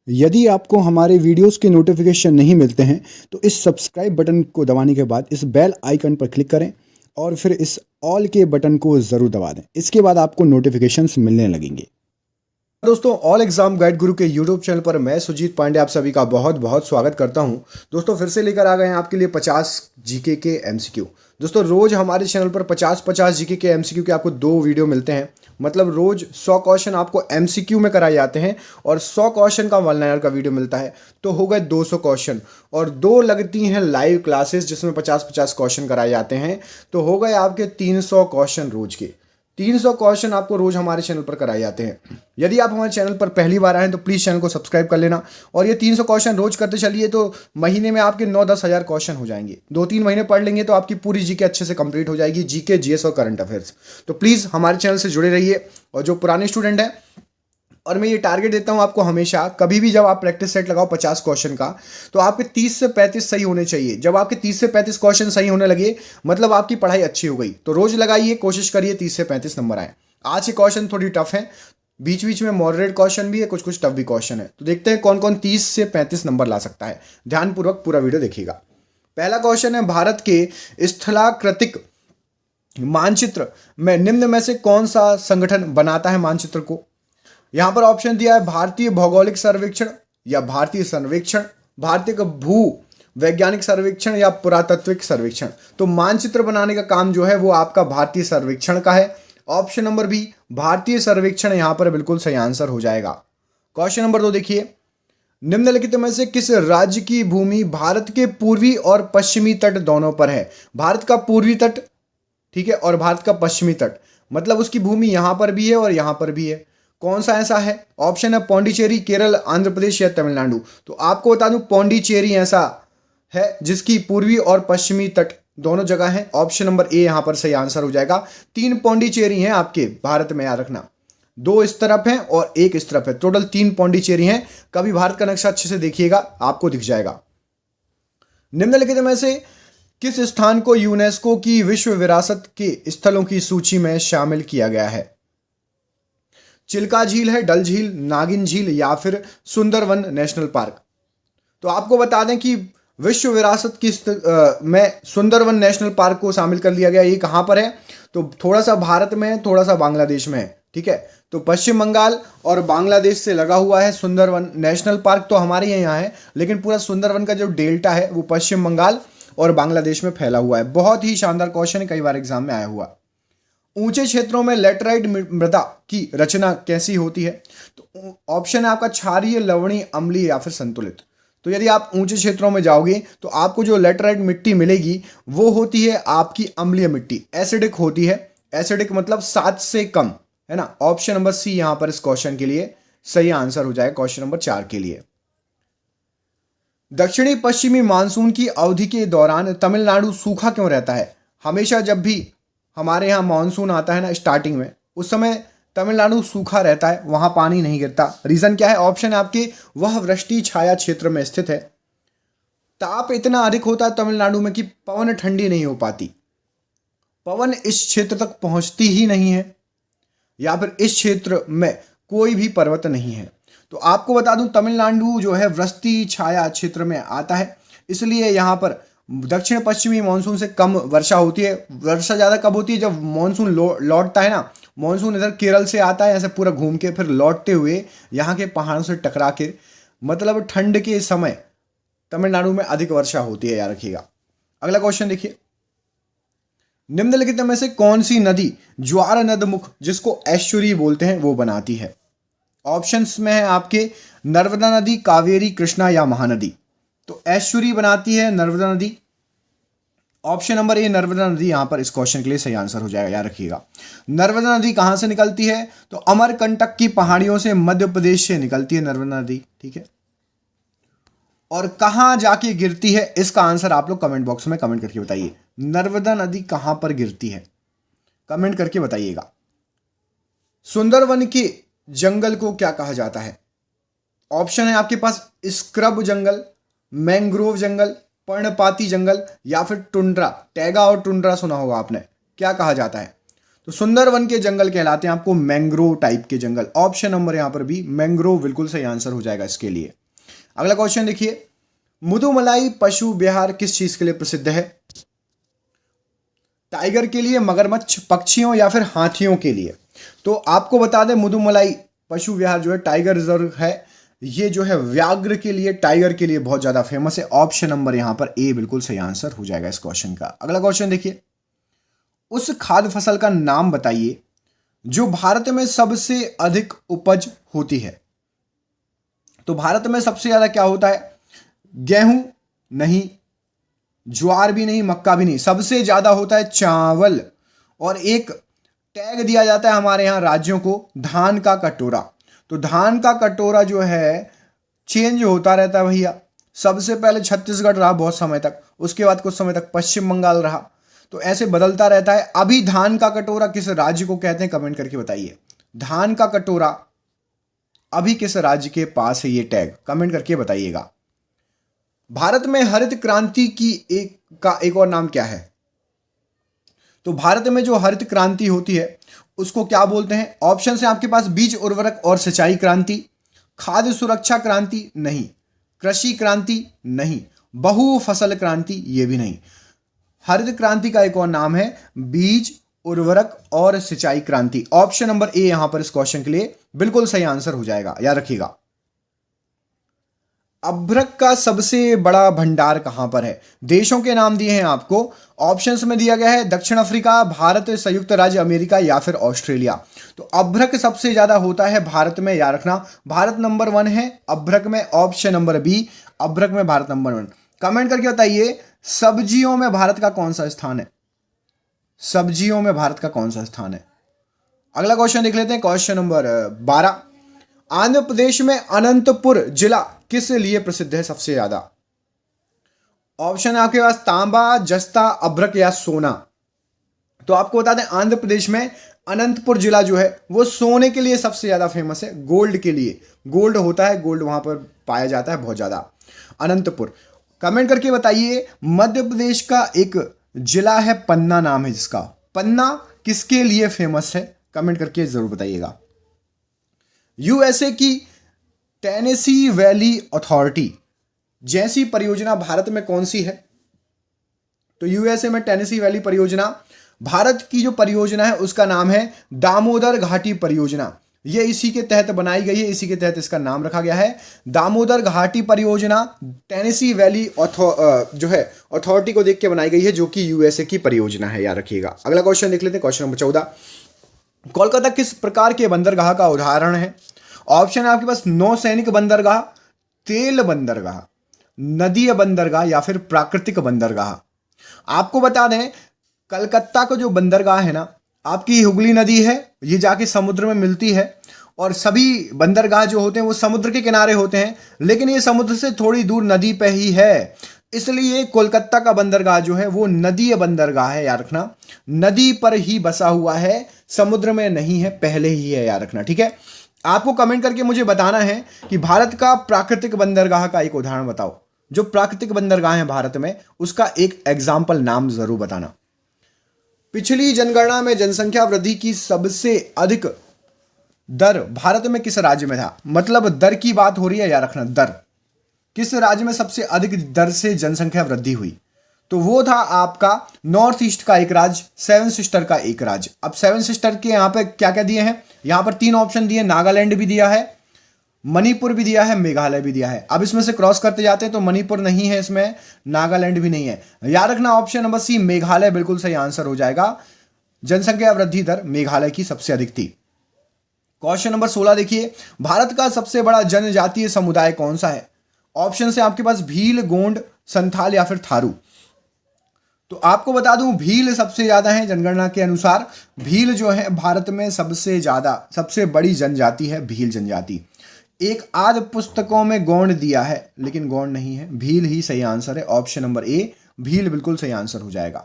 यदि आपको हमारे वीडियोस के नोटिफिकेशन नहीं मिलते हैं तो इस सब्सक्राइब बटन को दबाने के बाद इस बेल आइकन पर क्लिक करें और फिर इस ऑल के बटन को ज़रूर दबा दें। इसके बाद आपको नोटिफिकेशंस मिलने लगेंगे। दोस्तों, ऑल एग्जाम गाइड गुरु के यूट्यूब चैनल पर मैं सुजीत पांडे आप सभी का बहुत बहुत स्वागत करता हूं। दोस्तों, फिर से लेकर आ गए हैं आपके लिए 50 जीके के एमसीक्यू। दोस्तों, रोज हमारे चैनल पर 50 जीके के एमसीक्यू के आपको 2 वीडियो मिलते हैं। मतलब रोज 100 क्वेश्चन आपको एमसीक्यू में कराए जाते हैं और 100 क्वेश्चन का 1 लाइनर का वीडियो मिलता है। तो हो गए 200 क्वेश्चन और 2 लगती हैं लाइव क्लासेस जिसमें 50 क्वेश्चन कराए जाते हैं। तो हो गए आपके 300 क्वेश्चन रोज के। 300 क्वेश्चन आपको रोज हमारे चैनल पर कराए जाते हैं। यदि आप हमारे चैनल पर पहली बार आए हैं तो प्लीज़ चैनल को सब्सक्राइब कर लेना और ये 300 क्वेश्चन रोज करते चलिए तो महीने में आपके 9-10 हज़ार क्वेश्चन हो जाएंगे। 2-3 महीने पढ़ लेंगे तो आपकी पूरी जीके अच्छे से कंप्लीट हो जाएगी, जीके, जीएस और करंट अफेयर्स। तो प्लीज़ हमारे चैनल से जुड़े रहिए। और जो पुराने स्टूडेंट हैं, और मैं ये टारगेट देता हूं आपको हमेशा, कभी भी जब आप प्रैक्टिस सेट लगाओ 50 क्वेश्चन का, तो आपके 30 से 35 सही होने चाहिए। जब आपके 30 से 35 क्वेश्चन सही होने लगे मतलब आपकी पढ़ाई अच्छी हो गई। तो रोज लगाइए, कोशिश करिए 30 से 35 नंबर आए। आज के क्वेश्चन थोड़ी टफ है, बीच बीच में मॉडरेट क्वेश्चन भी है, कुछ कुछ टफ भी क्वेश्चन है। तो देखते हैं कौन कौन 30 से 35 नंबर ला सकता है। ध्यानपूर्वक पूरा वीडियो देखिएगा। पहला क्वेश्चन है, भारत के स्थलाकृतिक मानचित्र में निम्न में से कौन सा संगठन बनाता है मानचित्र को? यहां पर ऑप्शन दिया है भारतीय भौगोलिक सर्वेक्षण या भारतीय सर्वेक्षण, भारतीय भू वैज्ञानिक सर्वेक्षण या पुरातात्विक सर्वेक्षण। तो मानचित्र बनाने का काम जो है वो आपका भारतीय सर्वेक्षण का है। ऑप्शन नंबर बी भारतीय सर्वेक्षण यहां पर बिल्कुल सही आंसर हो जाएगा। क्वेश्चन नंबर 2 देखिए, निम्नलिखित में से किस राज्य की भूमि भारत के पूर्वी और पश्चिमी तट दोनों पर है? भारत का पूर्वी तट, ठीक है, और भारत का पश्चिमी तट, मतलब उसकी भूमि यहां पर भी है और यहां पर भी है। कौन सा ऐसा है? ऑप्शन है पौंडीचेरी, केरल, आंध्र प्रदेश या तमिलनाडु। तो आपको बता दूं पौंडीचेरी ऐसा है जिसकी पूर्वी और पश्चिमी तट दोनों जगह हैं। ऑप्शन नंबर ए यहां पर सही आंसर हो जाएगा। 3 पौंडीचेरी हैं आपके भारत में, याद रखना। 2 इस तरफ हैं और 1 इस तरफ है, टोटल 3 पौंडीचेरी हैं। कभी भारत का नक्शा अच्छे से देखिएगा, आपको दिख जाएगा। निम्नलिखित में से किस स्थान को यूनेस्को की विश्व विरासत के स्थलों की सूची में शामिल किया गया है? चिल्का झील है, डल झील, नागिन झील या फिर सुंदरवन नेशनल पार्क। तो आपको बता दें कि विश्व विरासत की में सुंदरवन नेशनल पार्क को शामिल कर लिया गया। ये कहाँ पर है? तो थोड़ा सा भारत में है, थोड़ा सा बांग्लादेश में है, ठीक है। तो पश्चिम बंगाल और बांग्लादेश से लगा हुआ है सुंदरवन नेशनल पार्क। तो हमारे यहाँ है, लेकिन पूरा सुंदरवन का जो डेल्टा है वो पश्चिम बंगाल और बांग्लादेश में फैला हुआ है। बहुत ही शानदार क्वेश्चन है, कई बार एग्जाम में आया हुआ। ऊंचे क्षेत्रों में लेटराइट मृदा की रचना कैसी होती है? तो ऑप्शन है आपका क्षारीय, लवणीय, अम्लीय या फिर संतुलित। तो यदि आप ऊंचे क्षेत्रों में जाओगे तो आपको जो लेटराइट मिट्टी मिलेगी वो होती है आपकी अम्लीय मिट्टी, एसिडिक होती है। एसिडिक मतलब 7 से कम, है ना। ऑप्शन नंबर सी यहां पर इस क्वेश्चन के लिए सही आंसर हो जाएगा, क्वेश्चन नंबर 4 के लिए। दक्षिणी पश्चिमी मानसून की अवधि के दौरान तमिलनाडु सूखा क्यों रहता है? हमेशा जब भी हमारे यहाँ मानसून आता है ना स्टार्टिंग में, उस समय तमिलनाडु सूखा रहता है, वहां पानी नहीं गिरता। रीजन क्या है? ऑप्शन है आपके, वह वृष्टि छाया क्षेत्र में स्थित है। ताप इतना अधिक होता है तमिलनाडु में कि पवन ठंडी नहीं हो पाती, पवन इस क्षेत्र तक पहुंचती ही नहीं है, या फिर इस क्षेत्र में कोई भी पर्वत नहीं है। तो आपको बता दूं तमिलनाडु जो है वृष्टि छाया क्षेत्र में आता है, इसलिए यहाँ पर दक्षिण पश्चिमी मानसून से कम वर्षा होती है। वर्षा ज़्यादा कब होती है? जब मानसून लौटता है ना। मानसून इधर केरल से आता है ऐसे पूरा घूम के, फिर लौटते हुए यहाँ के पहाड़ों से टकरा के, मतलब ठंड के समय तमिलनाडु में अधिक वर्षा होती है, याद रखिएगा। अगला क्वेश्चन देखिए, निम्नलिखित में से कौन सी नदी ज्वार नदमुख, जिसको एस्चुरी बोलते हैं, वो बनाती है? ऑप्शंस में है आपके नर्मदा नदी, कावेरी, कृष्णा या महानदी। तो एस्चुरी बनाती है नर्मदा नदी। ऑप्शन नंबर ए नर्मदा नदी यहां पर इस क्वेश्चन के लिए सही आंसर हो जाएगा, याद रखिएगा। नर्मदा नदी कहां से निकलती है? तो अमरकंटक की पहाड़ियों से, मध्य प्रदेश से निकलती है नर्मदा नदी, ठीक है। और कहां जाके गिरती है, इसका आंसर आप लोग कमेंट बॉक्स में कमेंट करके बताइए। नर्मदा नदी कहां पर गिरती है, कमेंट करके बताइएगा। सुंदरवन के जंगल को क्या कहा जाता है? ऑप्शन है आपके पास स्क्रब जंगल, मैंग्रोव जंगल, पर्णपाती जंगल या फिर टुंड्रा। टैगा और टुंड्रा सुना होगा आपने, क्या कहा जाता है? तो सुंदरवन के जंगल कहलाते हैं आपको मैंग्रोव टाइप के जंगल। ऑप्शन नंबर यहां पर भी मैंग्रोव बिल्कुल सही आंसर हो जाएगा इसके लिए। अगला क्वेश्चन देखिए, मुदुमलाई पशु विहार किस चीज के लिए प्रसिद्ध है? टाइगर के लिए, मगरमच्छ, पक्षियों या फिर हाथियों के लिए? तो आपको बता दें मुदुमलाई पशु विहार जो है टाइगर रिजर्व है, ये जो है व्याघ्र के लिए, टाइगर के लिए बहुत ज्यादा फेमस है। ऑप्शन नंबर यहां पर ए बिल्कुल सही आंसर हो जाएगा इस क्वेश्चन का। अगला क्वेश्चन देखिए, उस खाद्य फसल का नाम बताइए जो भारत में सबसे अधिक उपज होती है। तो भारत में सबसे ज्यादा क्या होता है? गेहूं नहीं, ज्वार भी नहीं, मक्का भी नहीं, सबसे ज्यादा होता है चावल। और एक टैग दिया जाता है हमारे यहां राज्यों को, धान का कटोरा। तो धान का कटोरा जो है चेंज होता रहता है भैया। सबसे पहले छत्तीसगढ़ रहा बहुत समय तक, उसके बाद कुछ समय तक पश्चिम बंगाल रहा, तो ऐसे बदलता रहता है। अभी धान का कटोरा किस राज्य को कहते हैं, कमेंट करके बताइए। धान का कटोरा अभी किस राज्य के पास है ये टैग, कमेंट करके बताइएगा। भारत में हरित क्रांति की एक और नाम क्या है? तो भारत में जो हरित क्रांति होती है उसको क्या बोलते हैं? ऑप्शन है आपके पास, बीज उर्वरक और सिंचाई क्रांति, खाद्य सुरक्षा क्रांति नहीं, कृषि क्रांति नहीं, बहु फसल क्रांति ये भी नहीं। हरित क्रांति का एक और नाम है बीज उर्वरक और सिंचाई क्रांति। ऑप्शन नंबर ए यहां पर इस क्वेश्चन के लिए बिल्कुल सही आंसर हो जाएगा, याद रखिएगा। अभ्रक का सबसे बड़ा भंडार कहां पर है? देशों के नाम दिए हैं आपको, ऑप्शंस में दिया गया है दक्षिण अफ्रीका, भारत, संयुक्त राज्य अमेरिका या फिर ऑस्ट्रेलिया। तो अभ्रक सबसे ज्यादा होता है भारत में, याद रखना। भारत नंबर 1 है अभ्रक में, ऑप्शन नंबर बी, अभ्रक में भारत नंबर 1। कमेंट करके बताइए सब्जियों में भारत का कौन सा स्थान है? सब्जियों में भारत का कौन सा स्थान है? अगला क्वेश्चन देख लेते हैं, क्वेश्चन नंबर 12। आंध्र प्रदेश में अनंतपुर जिला किस लिए प्रसिद्ध है सबसे ज्यादा? ऑप्शन है आपके पास तांबा, जस्ता, अभ्रक या सोना। तो आपको बता दें आंध्र प्रदेश में अनंतपुर जिला जो है वो सोने के लिए सबसे ज्यादा फेमस है, गोल्ड के लिए। गोल्ड होता है, गोल्ड वहां पर पाया जाता है बहुत ज्यादा, अनंतपुर। कमेंट करके बताइए, मध्य प्रदेश का एक जिला है पन्ना नाम है जिसका, पन्ना किसके लिए फेमस है? कमेंट करके जरूर बताइएगा। यूएसए की टेनेसी वैली अथॉरिटी जैसी परियोजना भारत में कौन सी है? तो यूएसए में टेनेसी वैली परियोजना, भारत की जो परियोजना है उसका नाम है दामोदर घाटी परियोजना। ये इसी के तहत बनाई गई है, इसी के तहत इसका नाम रखा गया है दामोदर घाटी परियोजना। टेनेसी वैली जो है अथॉरिटी को देख के बनाई गई है, जो कि यूएसए की परियोजना है, याद रखिएगा। अगला क्वेश्चन देख लेते हैं, क्वेश्चन नंबर 14। कोलकाता किस प्रकार के बंदरगाह का उदाहरण है? ऑप्शन है आपके पास नौसैनिक बंदरगाह, तेल बंदरगाह, नदीय बंदरगाह या फिर प्राकृतिक बंदरगाह। आपको बता दें कलकत्ता का जो बंदरगाह है ना, आपकी हुगली नदी है, ये जाके समुद्र में मिलती है। और सभी बंदरगाह जो होते हैं वो समुद्र के किनारे होते हैं, लेकिन ये समुद्र से थोड़ी दूर नदी पे ही है, इसलिए कोलकाता का बंदरगाह जो है वो नदीय बंदरगाह है, याद रखना। नदी पर ही बसा हुआ है, समुद्र में नहीं है, पहले ही है, याद रखना, ठीक है। आपको कमेंट करके मुझे बताना है कि भारत का प्राकृतिक बंदरगाह का एक उदाहरण बताओ। जो प्राकृतिक बंदरगाह है भारत में उसका एक एग्जाम्पल नाम जरूर बताना। पिछली जनगणना में जनसंख्या वृद्धि की सबसे अधिक दर भारत में किस राज्य में था? मतलब दर की बात हो रही है, याद रखना, दर किस राज्य में सबसे अधिक दर से जनसंख्या वृद्धि हुई? तो वो था आपका नॉर्थ ईस्ट का एक राज्य, सेवन सिस्टर का एक राज्य। अब सेवन सिस्टर के यहाँ पे क्या क्या दिए हैं? यहाँ पर 3 ऑप्शन दिए, नागालैंड भी दिया है, मणिपुर भी दिया है, मेघालय भी दिया है। अब इसमें से क्रॉस करते जाते हैं तो मणिपुर नहीं है इसमें, नागालैंड भी नहीं है। याद रखना ऑप्शन नंबर सी मेघालय बिल्कुल सही आंसर हो जाएगा। जनसंख्या वृद्धि दर मेघालय की सबसे अधिक थी। क्वेश्चन नंबर 16 देखिए, भारत का सबसे बड़ा जनजातीय समुदाय कौन सा है? ऑप्शन है आपके पास भील, गोंड, संथाल या फिर थारू। तो आपको बता दूं भील सबसे ज्यादा है जनगणना के अनुसार। भील जो है भारत में सबसे ज्यादा, सबसे बड़ी जनजाति है भील जनजाति। एक आध पुस्तकों में गौंड दिया है, लेकिन गौंड नहीं है, भील ही सही आंसर है। ऑप्शन नंबर ए भील बिल्कुल सही आंसर हो जाएगा।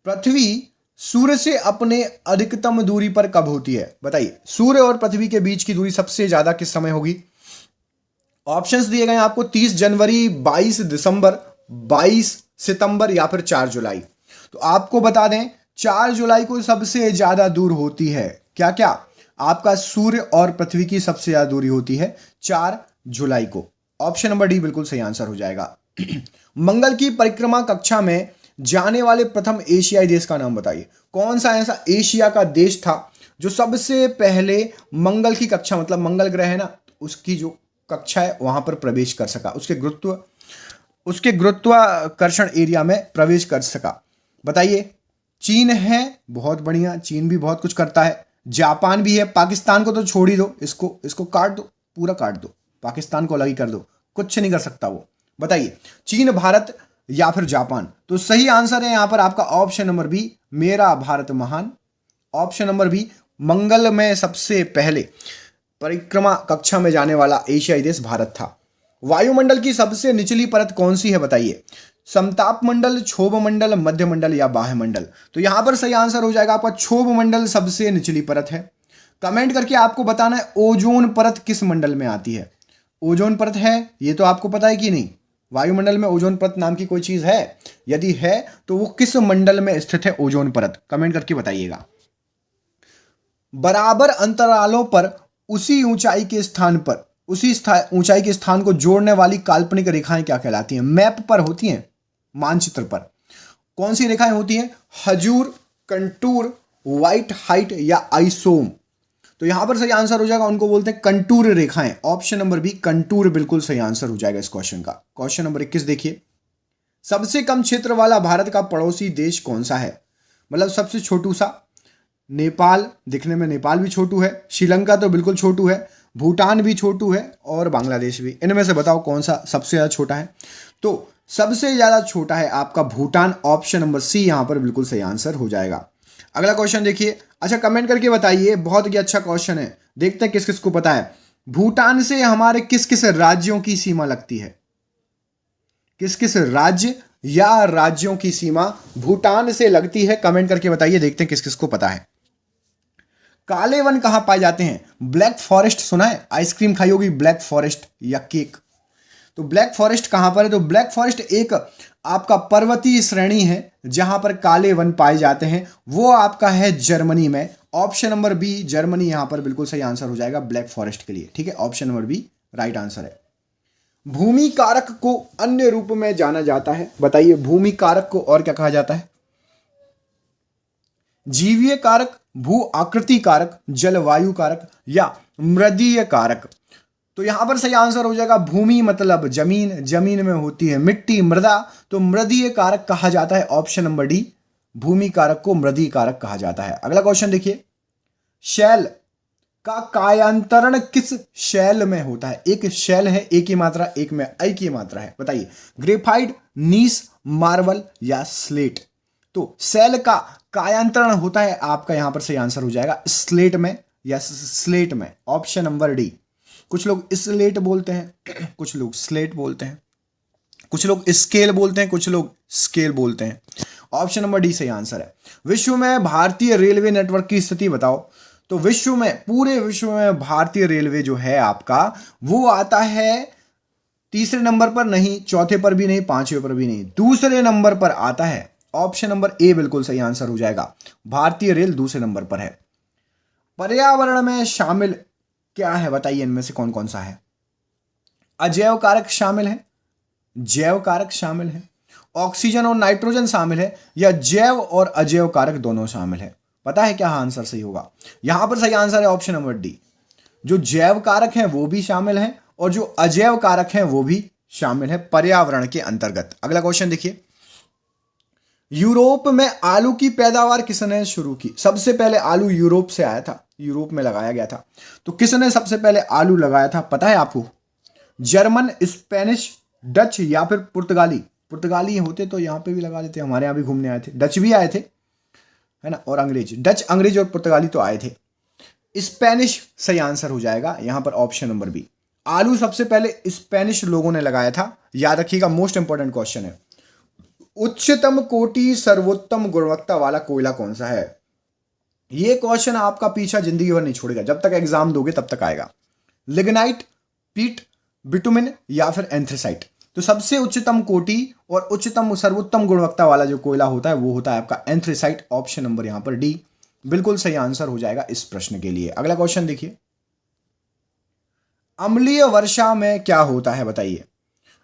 पृथ्वी सूर्य से अपने अधिकतम दूरी पर कब होती है? बताइए, सूर्य और पृथ्वी के बीच की दूरी सबसे ज्यादा किस समय होगी? ऑप्शंस दिए गए आपको 30 जनवरी, 22 दिसंबर, 22 सितंबर या फिर 4 जुलाई। तो आपको बता दें 4 जुलाई को सबसे ज्यादा दूर होती है? क्या क्या? आपका सूर्य और पृथ्वी की सबसे ज्यादा दूरी होती है 4 जुलाई को। ऑप्शन नंबर डी बिल्कुल सही आंसर हो जाएगा। मंगल की परिक्रमा कक्षा में जाने वाले प्रथम एशियाई देश का नाम बताइए। कौन सा ऐसा एशिया का देश था जो सबसे पहले मंगल की कक्षा, मतलब मंगल ग्रह है ना, उसकी जो कक्षा है वहां पर प्रवेश कर सका, उसके गुरुत्वाकर्षण एरिया में प्रवेश कर सका? बताइए। चीन है, बहुत बढ़िया, चीन भी बहुत कुछ करता है। जापान भी है। पाकिस्तान को तो छोड़ ही दो, इसको काट दो, पूरा काट दो, पाकिस्तान को अलग ही कर दो, कुछ नहीं कर सकता वो। बताइए, चीन, भारत या फिर जापान? तो सही आंसर है यहां पर आपका ऑप्शन नंबर बी, मेरा भारत महान। ऑप्शन नंबर बी, मंगल में सबसे पहले परिक्रमा कक्षा में जाने वाला एशियाई देश भारत था। वायुमंडल की सबसे निचली परत कौन सी है? बताइए। समताप मंडल, क्षोभ मंडल, मध्य मंडल या बाह्य मंडल? तो यहां पर सही आंसर हो जाएगा आपका क्षोभ मंडल सबसे निचली परत है। कमेंट करके आपको बताना है ओजोन परत किस मंडल में आती है। ओजोन परत है, ये तो आपको पता है कि नहीं? वायुमंडल में ओजोन परत नाम की कोई चीज है? यदि है तो वो किस मंडल में स्थित है ओजोन परत? कमेंट करके बताइएगा। बराबर अंतरालों पर उसी ऊंचाई के स्थान पर, ऊंचाई के स्थान को जोड़ने वाली काल्पनिक रेखाएं क्या कहलाती हैं? मैप पर होती हैं, मानचित्र पर कौन सी रेखाएं होती हैं? हजूर, कंटूर, व्हाइट हाइट या आइसोम? तो यहां पर सही आंसर हो जाएगा, उनको बोलते हैं कंटूर रेखाएं। ऑप्शन नंबर बी, कंटूर बिल्कुल सही आंसर हो जाएगा इस क्वेश्चन का। क्वेश्चन नंबर 21 देखिए, सबसे कम क्षेत्र वाला भारत का पड़ोसी देश कौन सा है? मतलब सबसे छोटू सा। नेपाल, दिखने में नेपाल भी छोटू है, श्रीलंका तो बिल्कुल छोटू है, भूटान भी छोटू है और बांग्लादेश भी। इनमें से बताओ कौन सा सबसे ज्यादा छोटा है? तो सबसे ज्यादा छोटा है आपका भूटान। ऑप्शन नंबर सी यहां पर बिल्कुल सही आंसर हो जाएगा। अगला क्वेश्चन देखिए। अच्छा, कमेंट करके बताइए, बहुत ही अच्छा क्वेश्चन है, देखते हैं किस किस को पता है। भूटान से हमारे किस किस राज्यों की सीमा लगती है? किस किस राज्य या राज्यों की सीमा भूटान से लगती है? कमेंट करके बताइए, देखते हैं किस किस को पता है। काले वन कहां पाए जाते हैं? ब्लैक फॉरेस्ट सुना है, आइसक्रीम खाई होगी ब्लैक फॉरेस्ट या केक। तो ब्लैक फॉरेस्ट कहां पर है? तो ब्लैक फॉरेस्ट एक आपका पर्वतीय श्रेणी है जहां पर काले वन पाए जाते हैं, वो आपका है जर्मनी में। ऑप्शन नंबर बी, जर्मनी यहां पर बिल्कुल सही आंसर हो जाएगा ब्लैक फॉरेस्ट के लिए। ठीक है, option number B right answer है। भूमि कारक को अन्य रूप में जाना जाता है। बताइए, भूमि कारक को और क्या कहा जाता है? जीवीय कारक, भू आकृति कारक, जलवायु कारक या मृदीय कारक? तो यहां पर सही आंसर हो जाएगा भूमि, मतलब जमीन, जमीन में होती है मिट्टी, मृदा, तो मृदीय कारक कहा जाता है। ऑप्शन नंबर डी, भूमि कारक को मृदीय कारक कहा जाता है। अगला क्वेश्चन देखिए, शैल का कायांतरण किस शैल में होता है? एक शैल है, एक की मात्रा, एक में आई की मात्रा है। बताइए, ग्रेफाइट, नीस, मार्बल या स्लेट? तो शैल का कायांतरण होता है आपका, यहां पर सही आंसर हो जाएगा स्लेट में या स्लेट में। Option number D. कुछ लोग स्लेट बोलते हैं, कुछ लोग स्लेट बोलते हैं, कुछ लोग स्केल बोलते हैं, कुछ लोग स्केल बोलते हैं। ऑप्शन नंबर डी सही आंसर है। विश्व में भारतीय रेलवे नेटवर्क की स्थिति बताओ। तो विश्व में, पूरे विश्व में भारतीय रेलवे जो है आपका, वो आता है तीसरे नंबर पर नहीं, चौथे पर भी नहीं, पांचवें पर भी नहीं, दूसरे नंबर पर आता है। ऑप्शन नंबर ए बिल्कुल सही आंसर हो जाएगा, भारतीय रेल दूसरे नंबर पर है। पर्यावरण में शामिल क्या है? बताइए, इनमें से कौन कौन सा है? अजैव कारक शामिल है, जैव कारक शामिल है, ऑक्सीजन और नाइट्रोजन शामिल है, या जैव और अजैव कारक दोनों शामिल है? पता है क्या आंसर सही होगा? यहां पर सही आंसर है ऑप्शन नंबर डी, जो जैव कारक हैं वो भी शामिल हैं और जो अजैव कारक हैं वो भी शामिल है पर्यावरण के अंतर्गत। अगला क्वेश्चन देखिए, यूरोप में आलू की पैदावार किसने शुरू की? सबसे पहले आलू यूरोप से आया था, यूरोप में लगाया गया था। तो किसने सबसे पहले आलू लगाया था, पता है आपको? जर्मन, स्पेनिश, डच या फिर पुर्तगाली? पुर्तगाली होते तो यहां पे भी लगा देते, हमारे यहां भी घूमने आए थे, डच भी आए थे, है ना, और अंग्रेज। डच, अंग्रेज और पुर्तगाली तो आए थे। स्पेनिश सही आंसर हो जाएगा यहां पर ऑप्शन नंबर बी। आलू सबसे पहले स्पेनिश लोगों ने लगाया था, याद रखिएगा, मोस्ट इंपॉर्टेंट क्वेश्चन है। उच्चतम कोटि सर्वोत्तम गुणवत्ता वाला कोयला कौन सा है? ये क्वेश्चन आपका पीछा जिंदगी भर नहीं छोड़ेगा, जब तक एग्जाम दोगे तब तक आएगा। लिग्नाइट, पीट, बिटुमिन या फिर एंथ्रेसाइट? तो सबसे उच्चतम कोटि और उच्चतम सर्वोत्तम गुणवत्ता वाला जो कोयला होता है वो होता है आपका एंथ्रेसाइट। ऑप्शन नंबर यहां पर डी बिल्कुल सही आंसर हो जाएगा इस प्रश्न के लिए। अगला क्वेश्चन देखिए, अम्लीय वर्षा में क्या होता है बताइए।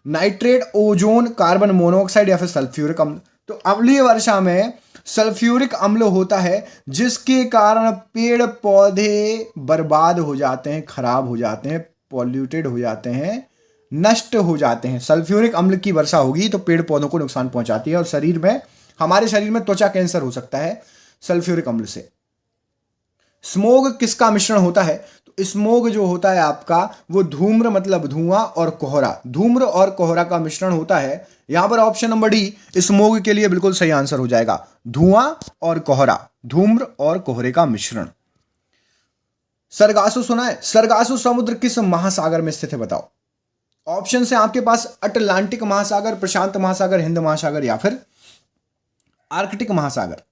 नाइट्रेट, ओजोन, कार्बन मोनोऑक्साइड या फिर सल्फ्यूरिक अम्ल। तो अम्लीय वर्षा में सल्फ्यूरिक अम्ल होता है, जिसके कारण पेड़ पौधे बर्बाद हो जाते हैं, खराब हो जाते हैं, पॉल्यूटेड हो जाते हैं, नष्ट हो जाते हैं। सल्फ्यूरिक अम्ल की वर्षा होगी तो पेड़ पौधों को नुकसान पहुंचाती है और शरीर में, हमारे शरीर में त्वचा कैंसर हो सकता है सल्फ्यूरिक अम्ल से। स्मोग किसका मिश्रण होता है। तो स्मोग जो होता है आपका वो धूम्र मतलब धुआं और कोहरा, धूम्र और कोहरा का मिश्रण होता है। यहां पर ऑप्शन नंबर डी स्मोग के लिए बिल्कुल सही आंसर हो जाएगा। धुआं और कोहरा, धूम्र और कोहरे का मिश्रण। सरगासु सुना है। सरगासु समुद्र किस महासागर में स्थित है बताओ। ऑप्शन है आपके पास अटलांटिक महासागर, प्रशांत महासागर, हिंद महासागर या फिर आर्कटिक महासागर।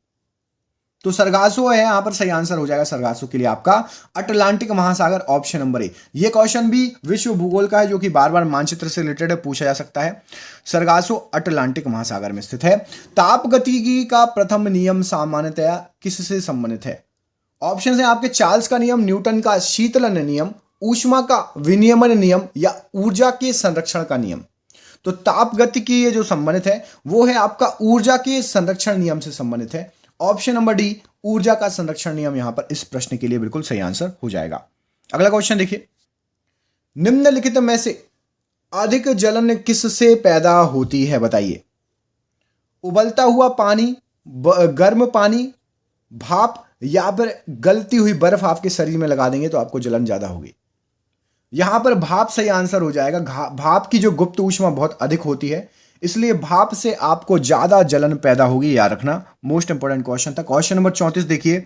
तो सरगासो है यहां पर सही आंसर हो जाएगा। सरगासो के लिए आपका अटलांटिक महासागर ऑप्शन नंबर ए। ये क्वेश्चन भी विश्व भूगोल का है जो कि बार बार मानचित्र से रिलेटेड पूछा जा सकता है। सरगासो अटलांटिक महासागर में स्थित है। ताप गतिकी का प्रथम नियम सामान्यतया किससे संबंधित है। ऑप्शन है आपके चार्ल्स का नियम, न्यूटन का शीतलन नियम, ऊष्मा का विनियमन नियम या ऊर्जा के संरक्षण का नियम। तो ताप गतिकी जो संबंधित है वो है आपका ऊर्जा के संरक्षण नियम से संबंधित है। ऑप्शन नंबर डी ऊर्जा का संरक्षण नियम यहां पर इस प्रश्न के लिए बिल्कुल सही आंसर हो जाएगा। अगला क्वेश्चन देखिए, निम्नलिखित में से अधिक जलन किससे पैदा होती है बताइए। उबलता हुआ पानी, गर्म पानी, भाप या फिर गलती हुई बर्फ आपके शरीर में लगा देंगे तो आपको जलन ज्यादा होगी। यहां पर भाप सही आंसर हो जाएगा। भाप की जो गुप्त ऊष्मा बहुत अधिक होती है, इसलिए भाप से आपको ज्यादा जलन पैदा होगी, याद रखना। मोस्ट इंपोर्टेंट क्वेश्चन था। क्वेश्चन नंबर 34 देखिए,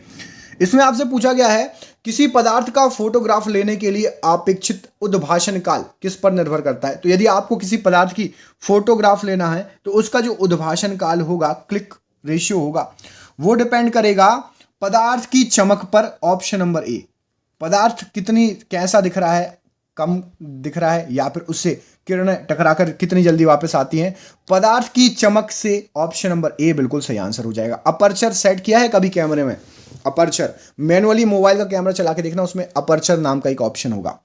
इसमें आपसे पूछा गया है किसी पदार्थ का फोटोग्राफ लेने के लिए अपेक्षित उद्भाषण काल किस पर निर्भर करता है। तो यदि आपको किसी पदार्थ की फोटोग्राफ लेना है तो उसका जो उद्भाषण काल होगा, क्लिक रेशियो होगा, वो डिपेंड करेगा पदार्थ की चमक पर। ऑप्शन नंबर ए, पदार्थ कितनी कैसा दिख रहा है, कम दिख रहा है या फिर उससे किरणें टकराकर कितनी जल्दी वापस आती हैं, पदार्थ की चमक से। ऑप्शन नंबर ए बिल्कुल सही आंसर हो जाएगा। अपर्चर सेट किया है कभी कैमरे में, अपर्चर मैनुअली मोबाइल का कैमरा चला के देखना, उसमें अपर्चर नाम का एक ऑप्शन होगा।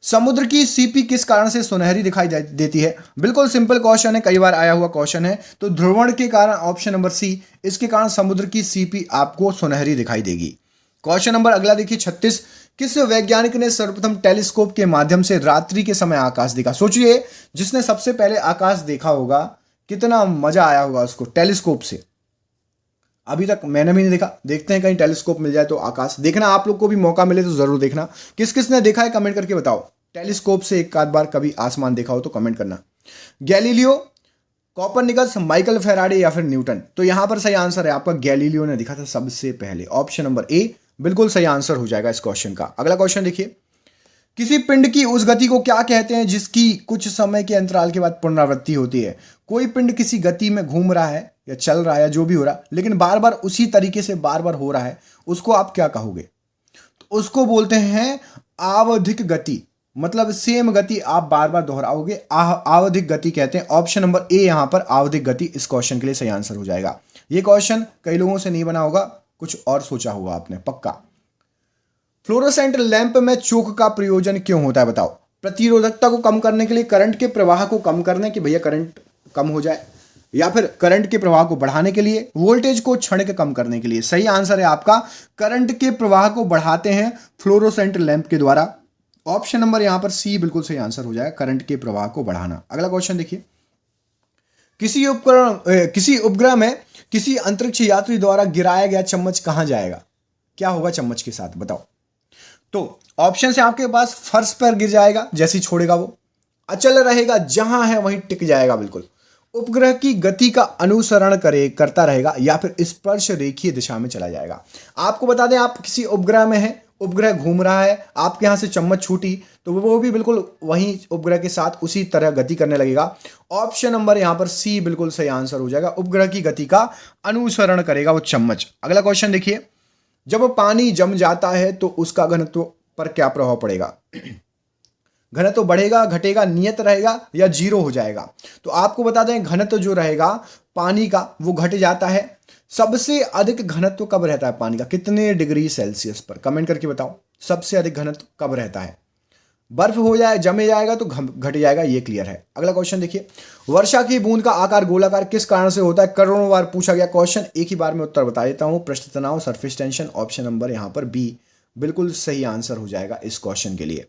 समुद्र की सीपी किस कारण से सुनहरी दिखाई देती है। बिल्कुल सिंपल क्वेश्चन है, कई बार आया हुआ क्वेश्चन है। तो ध्रुवण के कारण, ऑप्शन नंबर सी, इसके कारण समुद्र की सीपी आपको सुनहरी दिखाई देगी। क्वेश्चन नंबर अगला देखिए 36, किस वैज्ञानिक ने सर्वप्रथम टेलीस्कोप के माध्यम से रात्रि के समय आकाश देखा। सोचिए जिसने सबसे पहले आकाश देखा होगा कितना मजा आया होगा उसको टेलीस्कोप से। अभी तक मैंने भी नहीं देखा, देखते हैं कहीं टेलीस्कोप मिल जाए तो आकाश देखना। आप लोग को भी मौका मिले तो जरूर देखना। किस किस ने देखा है कमेंट करके बताओ। टेलीस्कोप से एक आध बार कभी आसमान देखा हो तो कमेंट करना। गैलीलियो, कोपरनिकस, माइकल फेराडे या फिर न्यूटन। तो यहां पर सही आंसर है आपका गैलीलियो ने देखा था सबसे पहले। ऑप्शन नंबर ए बिल्कुल सही आंसर हो जाएगा इस क्वेश्चन का। अगला क्वेश्चन देखिए, किसी पिंड की उस गति को क्या कहते हैं जिसकी कुछ समय के अंतराल के बाद पुनरावृत्ति होती है। कोई पिंड किसी गति में घूम रहा है या चल रहा है या जो भी हो रहा है, लेकिन बार बार उसी तरीके से बार बार हो रहा है, उसको आप क्या कहोगे। तो उसको बोलते हैं आवधिक गति, मतलब सेम गति आप बार बार दोहराओगे, आवधिक गति कहते हैं। ऑप्शन नंबर ए यहां पर आवधिक गति इस क्वेश्चन के लिए सही आंसर हो जाएगा। ये क्वेश्चन कई लोगों से नहीं बना होगा, कुछ और सोचा होगा आपने पक्का। फ्लोरोसेंट लैंप में चोक का प्रयोजन क्यों होता है बताओ। प्रतिरोधकता को कम करने के लिए, करंट के प्रवाह को कम करने कि भैया करंट कम हो जाए, या फिर करंट के प्रवाह को बढ़ाने के लिए, वोल्टेज को क्षणिक कम करने के लिए। सही आंसर है आपका करंट के प्रवाह को बढ़ाते हैं फ्लोरोसेंट लैंप के द्वारा। ऑप्शन नंबर यहां पर सी बिल्कुल सही आंसर हो जाएगा, करंट के प्रवाह को बढ़ाना। अगला क्वेश्चन देखिए, किसी उपग्रह में किसी अंतरिक्ष यात्री द्वारा गिराया गया चम्मच कहां जाएगा। क्या होगा चम्मच के साथ बताओ। तो ऑप्शन है आपके पास, फर्श पर गिर जाएगा जैसे ही छोड़ेगा वो, अचल रहेगा जहां है वहीं टिक जाएगा बिल्कुल, उपग्रह की गति का अनुसरण करता रहेगा, या फिर स्पर्श रेखीय दिशा में चला जाएगा। आपको बता दें आप किसी उपग्रह में हैं, उपग्रह घूम रहा है, आपके यहां से चम्मच छूटी तो वो भी बिल्कुल वहीं उपग्रह के साथ उसी तरह गति करने लगेगा। ऑप्शन नंबर यहां पर सी बिल्कुल सही आंसर हो जाएगा, उपग्रह की गति का अनुसरण करेगा वो चम्मच। अगला क्वेश्चन देखिए, जब पानी जम जाता है तो उसका घनत्व पर क्या प्रभाव पड़ेगा। घनत्व बढ़ेगा, घटेगा, नियत रहेगा या जीरो हो जाएगा। तो आपको बता दें घनत्व जो रहेगा पानी का वो घट जाता है। सबसे अधिक घनत्व कब रहता है पानी का, कितने डिग्री सेल्सियस पर, कमेंट करके बताओ। सबसे अधिक घनत्व कब रहता है? बर्फ हो जाए, जमे जाएगा तो घट जाएगा, ये क्लियर है। अगला क्वेश्चन देखिए, वर्षा की बूंद का आकार गोलाकार किस कारण से होता है? करोड़ों बार पूछा गया क्वेश्चन, एक ही बार में उत्तर बता देता हूं। पृष्ठ तनाव, सरफेस टेंशन। ऑप्शन नंबर यहां पर बी बिल्कुल सही आंसर हो जाएगा इस क्वेश्चन के लिए।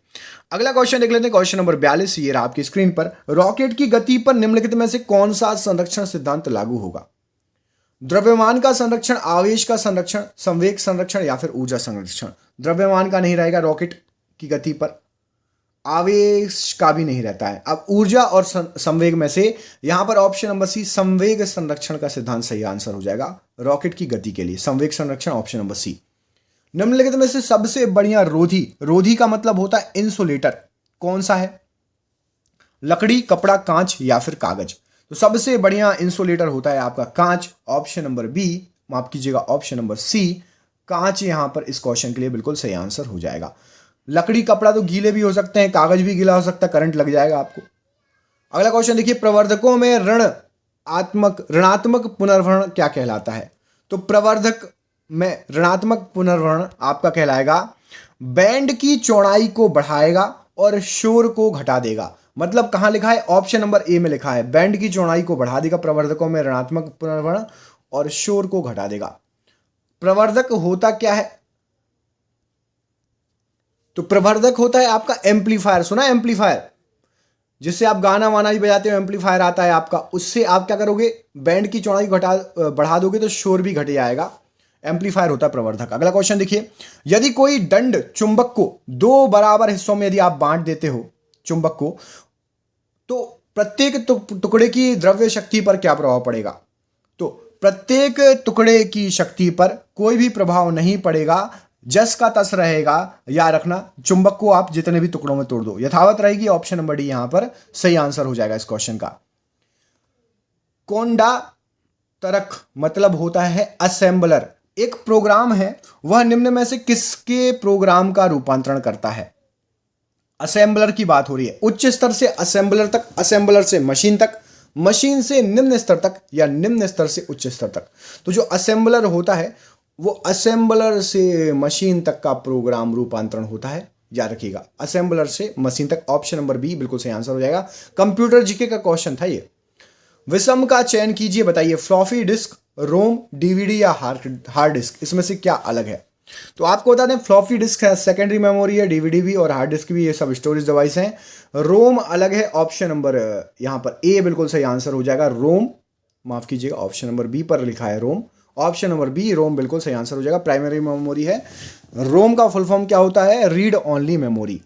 अगला क्वेश्चन देख लेते हैं, क्वेश्चन नंबर 42, ये रहा आपकी स्क्रीन पर। रॉकेट की गति पर निम्नलिखित में से कौन सा संरक्षण सिद्धांत लागू होगा? द्रव्यमान का संरक्षण, आवेश का संरक्षण, संवेग संरक्षण या फिर ऊर्जा संरक्षण। द्रव्यमान का नहीं रहेगा रॉकेट की गति पर, आवेश का भी नहीं रहता है। अब ऊर्जा और संवेग में से यहां पर ऑप्शन नंबर सी संवेग संरक्षण का सिद्धांत सही आंसर हो जाएगा रॉकेट की गति के लिए। संवेग संरक्षण, ऑप्शन नंबर सी। निम्नलिखित में से सबसे बढ़िया रोधी, रोधी का मतलब होता है इंसुलेटर, कौन सा है? लकड़ी, कपड़ा, कांच या फिर कागज। तो सबसे बढ़िया इंसुलेटर होता है आपका कांच, ऑप्शन नंबर बी, माफ कीजिएगा ऑप्शन नंबर सी, कांच यहां पर इस क्वेश्चन के लिए बिल्कुल सही आंसर हो जाएगा। लकड़ी, कपड़ा तो गीले भी हो सकते हैं, कागज भी गीला हो सकता है, करंट लग जाएगा आपको। अगला क्वेश्चन देखिए, प्रवर्धकों में ऋणात्मक पुनर्भरण क्या कहलाता है? तो प्रवर्धक में ऋणात्मक पुनर्भरण आपका कहलाएगा बैंड की चौड़ाई को बढ़ाएगा और शोर को घटा देगा। मतलब कहां लिखा है? ऑप्शन नंबर ए में लिखा है, बैंड की चौड़ाई को बढ़ा देगा प्रवर्धकों में ऋणात्मक पुनर्भरण और शोर को घटा देगा। प्रवर्धक होता क्या है? तो प्रवर्धक होता है आपका एम्पलीफायर, सुना एम्पलीफायर, जिससे आप गाना वाना भी बजाते हो, एम्पलीफायर आता है आपका, उससे आप क्या करोगे? बैंड की चौड़ाई बढ़ा दोगे तो शोर भी घट जाएगा। एम्पलीफायर होता है प्रवर्धक। अगला क्वेश्चन देखिए, यदि कोई दंड चुंबक को दो बराबर हिस्सों में यदि आप बांट देते हो चुंबक को, तो प्रत्येक टुकड़े की द्रव्य शक्ति पर क्या प्रभाव पड़ेगा? तो प्रत्येक टुकड़े की शक्ति पर कोई भी प्रभाव नहीं पड़ेगा, जस का तस रहेगा। याद रखना, चुंबक को आप जितने भी टुकड़ों में तोड़ दो यथावत रहेगी। ऑप्शन नंबर डी यहां पर सही आंसर हो जाएगा इस क्वेश्चन का। कोंडा तरक मतलब होता है असेंबलर। एक प्रोग्राम है, वह निम्न में से किसके प्रोग्राम का रूपांतरण करता है? असेंबलर की बात हो रही है। उच्च स्तर से असेंबलर तक, असेंबलर से मशीन तक, मशीन से निम्न स्तर तक या निम्न स्तर से उच्च स्तर तक। तो जो असेंबलर होता है वो असेंबलर से मशीन तक का प्रोग्राम रूपांतरण होता है, याद रखिएगा, असेंबलर से मशीन तक। ऑप्शन नंबर बी बिल्कुल सही आंसर हो जाएगा। कंप्यूटर जीके का क्वेश्चन था ये। विषम का चयन कीजिए, बताइए फ्लॉपी डिस्क, रोम, डीवीडी या हार्ड डिस्क, इसमें से क्या अलग है? तो आपको बता दें फ्लॉपी डिस्क है, सेकेंडरी मेमोरी है, डीवीडी भी और हार्ड डिस्क भी, ये सब स्टोरेज डिवाइस हैं। रोम अलग है। ऑप्शन नंबर यहां पर ए बिल्कुल सही आंसर हो जाएगा, रोम। माफ कीजिएगा, ऑप्शन नंबर बी पर लिखा है रोम। ऑप्शन नंबर बी रोम बिल्कुल सही आंसर हो जाएगा। प्राइमरी मेमोरी है। रोम का फुल फॉर्म क्या होता है? Read only memory.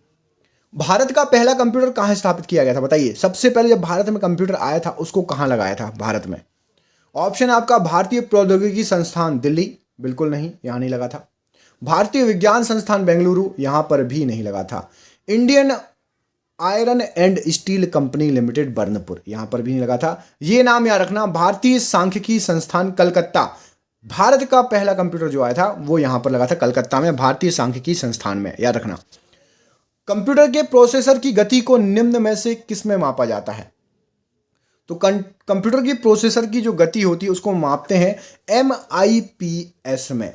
भारत का पहला कंप्यूटर कहां स्थापित किया गया था? बताइए, सबसे पहले जब भारत में कंप्यूटर आया था उसको कहां लगाया था भारत में? ऑप्शन आपका भारतीय प्रौद्योगिकी संस्थान दिल्ली, बिल्कुल नहीं, यहां नहीं लगा था। भारतीय विज्ञान संस्थान बेंगलुरु, यहां पर भी नहीं लगा था। Indian iron and steel company limited Burnpur, यहां पर भी नहीं लगा था। ये नाम याद रखना, भारतीय सांख्यिकी संस्थान कलकत्ता। भारत का पहला कंप्यूटर जो आया था वो यहां पर लगा था कलकत्ता में, भारतीय सांख्यिकी संस्थान में, याद रखना। कंप्यूटर के प्रोसेसर की गति को निम्न में से किस में मापा जाता है? तो कंप्यूटर की प्रोसेसर की जो गति होती है उसको मापते हैं MIPS में।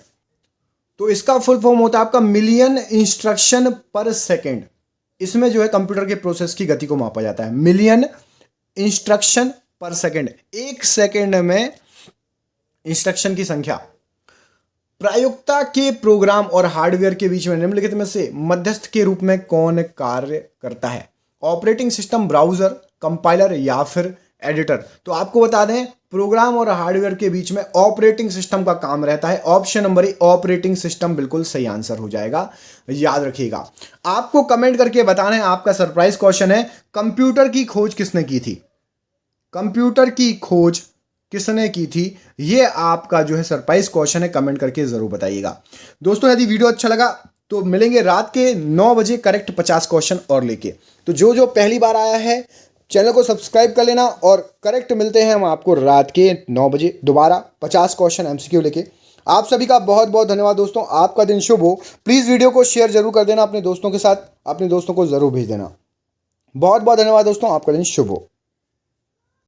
तो इसका फुल फॉर्म होता है आपका मिलियन इंस्ट्रक्शन पर सेकेंड। इसमें जो है कंप्यूटर के प्रोसेस की गति को मापा जाता है, मिलियन इंस्ट्रक्शन पर सेकेंड। एक सेकेंड में इंस्ट्रक्शन की संख्या। प्रायोगिकता के प्रोग्राम और हार्डवेयर के बीच में निम्नलिखित में से मध्यस्थ के रूप में कौन कार्य करता है? ऑपरेटिंग सिस्टम, ब्राउजर, कंपाइलर या फिर एडिटर। तो आपको बता दें प्रोग्राम और हार्डवेयर के बीच में ऑपरेटिंग सिस्टम का काम रहता है। Option number A operating system बिल्कुल सही आंसर हो जाएगा, याद रखिएगा। आपको कमेंट करके बताना है, आपका सरप्राइज क्वेश्चन है, कंप्यूटर की खोज किसने की थी? कंप्यूटर की खोज किसने की थी? ये आपका जो है सरप्राइज क्वेश्चन है, कमेंट करके जरूर बताइएगा। दोस्तों यदि वीडियो अच्छा लगा तो मिलेंगे रात के 9 बजे करेक्ट 50 क्वेश्चन और लेके। तो जो पहली बार आया है चैनल को सब्सक्राइब कर लेना और करेक्ट मिलते हैं हम आपको रात के 9 बजे दोबारा 50 क्वेश्चन MCQ लेके। आप सभी का बहुत बहुत धन्यवाद दोस्तों, आपका दिन शुभ हो। प्लीज़ वीडियो को शेयर जरूर कर देना अपने दोस्तों के साथ, अपने दोस्तों को जरूर भेज देना। बहुत बहुत धन्यवाद दोस्तों, आपका दिन शुभ हो।